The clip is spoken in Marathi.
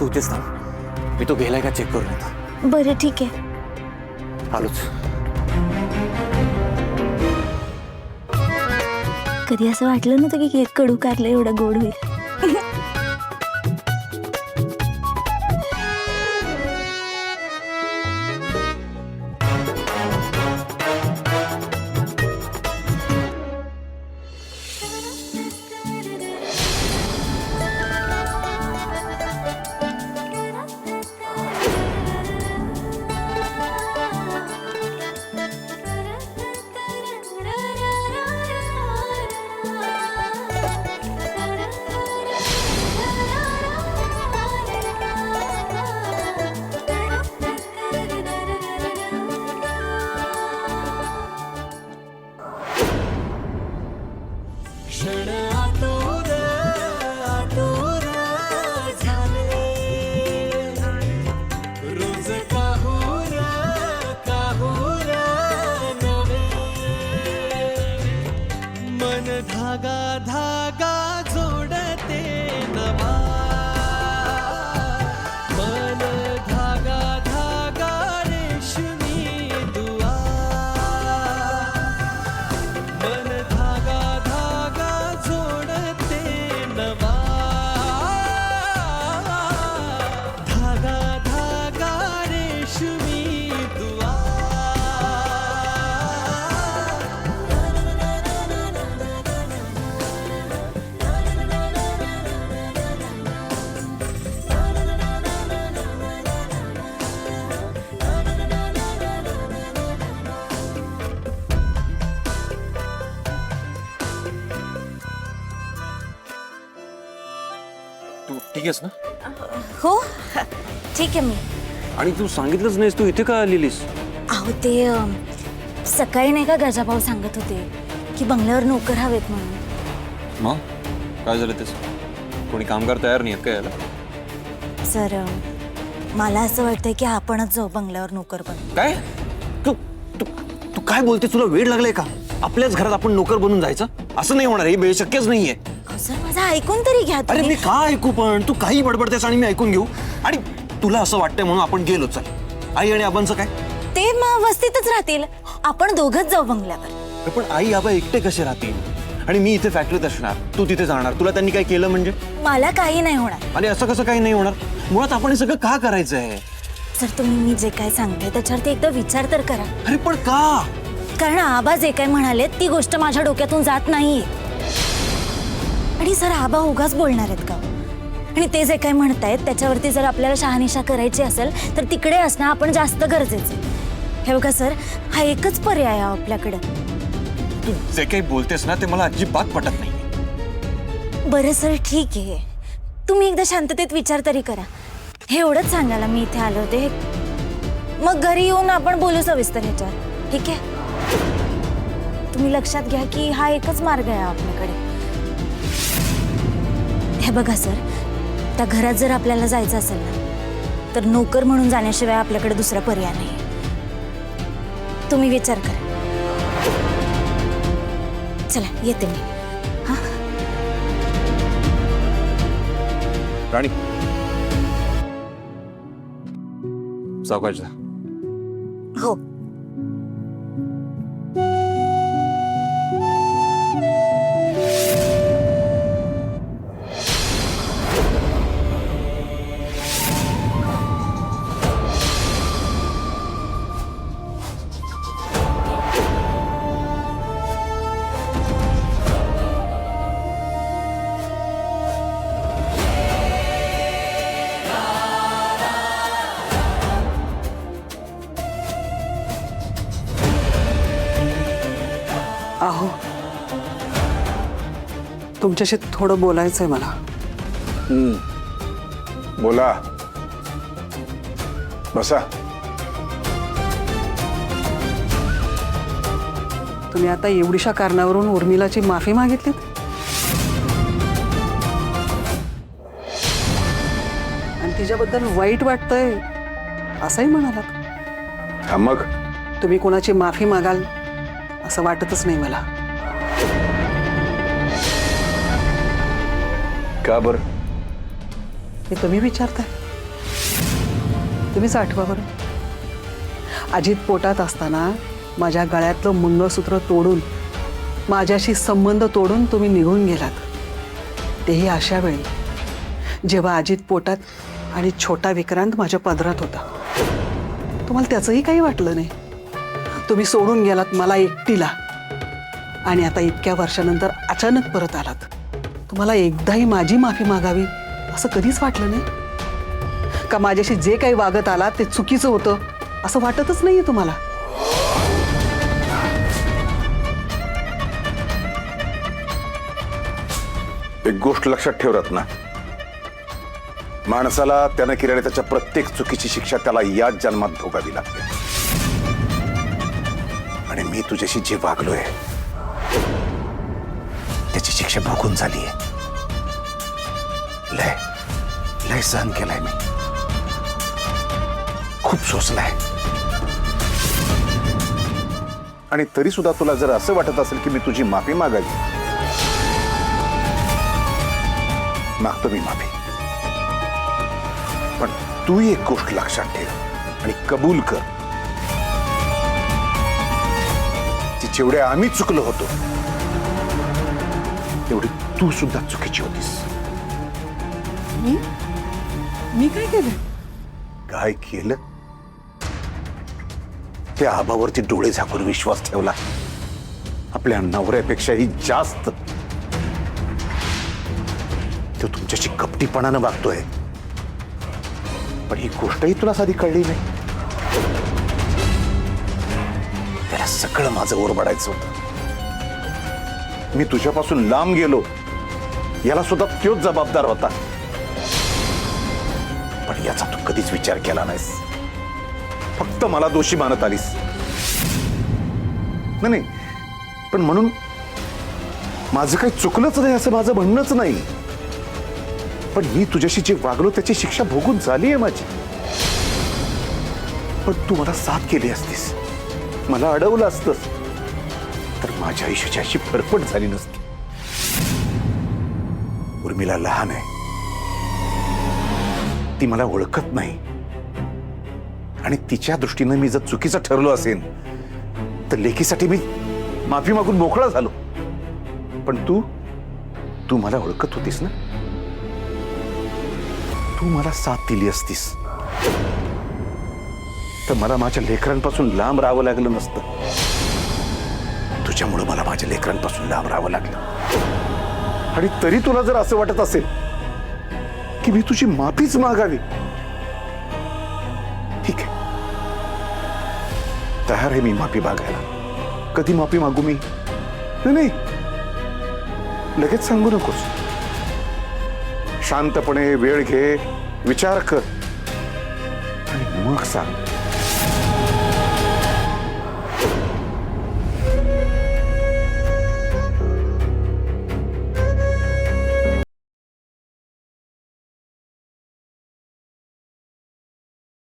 तू इथेच थांब, मी तो गेलाय का चेक करून येतो. बरं ठीक आहे. आलोच. कधी असं वाटलं नव्हतं की केक कडू कारलं एवढं गोड होईल. धागा धागा जोडते नवा, मन धागा धागा रेशमी दुआ, मन धागा धागा जोडते नवा, धागा धागा रेशमी दुआ. तू ठीक आहेस ना? हो ठीक आहे. मी आणि तू सांगितलंच नाहीस, तू इथे का आलेलीस? अहो ते सकाळी नाही का गजाभाऊ सांगत होते की बंगल्यावर नोकर हवेत म्हणून. मग काय झालं तेच? कोणी कामगार तयार नाही आहेत का यायला? सर मला असं वाटतंय की आपणच जाऊ बंगल्यावर नोकर बनू. काय तू तू तू काय बोलते? तुला वेळ लागलाय का? आपल्याच घरात आपण नोकर बनून जायचं? असं नाही होणार, हे शक्यच नाहीये. सर माझं ऐकून तरी घ्या अरे तुम्ही. मी का ऐकू? पण तू काही बडबडतेस आणि मी ऐकून घेऊ? आणि तुला असं वाटतंय म्हणून आपण गेलो. चल, आई आणि आबांचं काय? ते मग वस्तीतच राहतील, आपण दोघंच जाऊ बंगल्यावर. अरे पण आई आबा एकटे कसे राहतील? आणि मी इथे फॅक्टरीत असणार, तू तिथे जाणार, तुला त्यांनी काय केलं म्हणजे? मला काही नाही होणार. आणि असं कसं काही नाही होणार? मुळात आपण हे सगळं का करायचं आहे? सर तुम्ही मी जे काय सांगते त्याच्यावरती एकदा विचार तर करा. अरे पण का? कारण आबा जे काय म्हणाले ती गोष्ट माझ्या डोक्यातून जात नाहीये. आणि सर आबा उगाच बोलणार आहेत का? आणि ते जे काय म्हणतायत त्याच्यावरती जर आपल्याला शहानिशा करायची असेल तर तिकडे असणं आपण जास्त गरजेचं आहे. हे बघा सर, हा एकच पर्याय आहे आपल्याकडे. तू जे काही बोलतेस ना ते मला अजिबात पटत नाही. बरं सर ठीक आहे, तुम्ही एकदा शांततेत विचार तरी करा. हे एवढंच सांगायला मी इथे आले होते. मग घरी येऊन आपण बोलू सविस्तर ह्याच्यावर, ठीक आहे? तुम्ही लक्षात घ्या की हा एकच मार्ग आहे आपल्याकडे. हे बघा सर, त्या घरात जर आपल्याला जायचं असेल ना तर नोकर म्हणून जाण्याशिवाय आपल्याकडे दुसरा पर्याय नाही. तुम्ही विचार करा. चला येते मी. हा राणी, सावकाश जा. हो. अहो तुमच्याशी थोडं बोलायचंय मला. बोला, बसा. तुम्ही आता एवढीशा कारणावरून उर्मिलाची माफी मागितलीत? आणि तिच्याबद्दल वाईट वाटतंय असंही म्हणालात. हा मग तुम्ही कोणाची माफी मागाल असं वाटतच नाही मला. का बरं? हे तुम्ही विचारताय? तुम्हीच आठवा बरं. अजित पोटात असताना माझ्या गळ्यातलं मंगळसूत्र तोडून माझ्याशी संबंध तोडून तुम्ही निघून गेलात. तेही अशा वेळी जेव्हा अजित पोटात आणि छोटा विक्रांत माझ्या पदरात होता. तुम्हाला त्याचंही काही वाटलं नाही. तुम्ही सोडून गेलात मला एकटीला आणि आता इतक्या वर्षानंतर अचानक परत आलात. तुम्हाला एकदाही माझी माफी मागावी असं कधीच वाटलं नाही का? माझ्याशी जे काही वागत आलात ते चुकीचं होतं असं वाटतच नाहीये तुम्हाला? एक गोष्ट लक्षात ठेव रत्ना, माणसाला त्यानं केलेल्या त्याच्या प्रत्येक चुकीची शिक्षा त्याला याच जन्मात भोगावी लागते. आणि मी तुझ्याशी जे वागलोय त्याची शिक्षा भोगून झालीय. लय लय सहन केलाय मी, खूप सोसलाय. आणि तरी सुद्धा तुला जर असं वाटत असेल की मी तुझी माफी मागावी, मागतो मी माफी. पण तू एक गोष्ट लक्षात ठेव आणि कबूल कर की जेवढे आम्ही चुकलो होतो तेवढी तू सुद्धा चुकीची होतीस. मी काय केलं? काय केलं? त्या आबावरती डोळे झाकून विश्वास ठेवला, आपल्या नवऱ्यापेक्षाही जास्त. तो तुमच्याशी कपटीपणानं वागतोय, पण ही गोष्टही तुला साधी कळली नाही. त्याला सगळं माझं ओरबाडायचं होतं. मी तुझ्यापासून लांब गेलो याला सुद्धा तोच जबाबदार होता. पण याचा तू कधीच विचार केला नाहीस, फक्त मला दोषी मानत आलीस. नाही, पण म्हणून माझं काही चुकलंच नाही असं माझं म्हणणंच नाही. पण मी तुझ्याशी जे वागलो त्याची शिक्षा भोगून झाली आहे माझी. पण तू मला साथ केली असतीस, मला अडवलं असतंस, तर माझ्या आयुष्याची अशी फरफट झाली नसती. उर्मिला लहान आहे, ती मला ओळखत नाही. आणि तिच्या दृष्टीनं मी जर चुकीचं ठरलो असेल तर लेकीसाठी मी माफी मागून मोकळा झालो. पण तू मला ओळखत होतीस ना, तू मला साथ दिली असतीस तर मला माझ्या लेकरांपासून लांब राहावं लागलं नसतं. तुझ्यामुळे मला माझ्या लेकरांपासून लांब राहावं लागलं. आणि तरी तुला जर असं वाटत असेल की मी तुझी माफीच मागावी, ठीक आहे, तयार आहे मी माफी मागायला. कधी माफी मागू मी? नाही, लगेच सांगू नकोस. शांतपणे वेळ घे, विचार कर आणि मग सांग.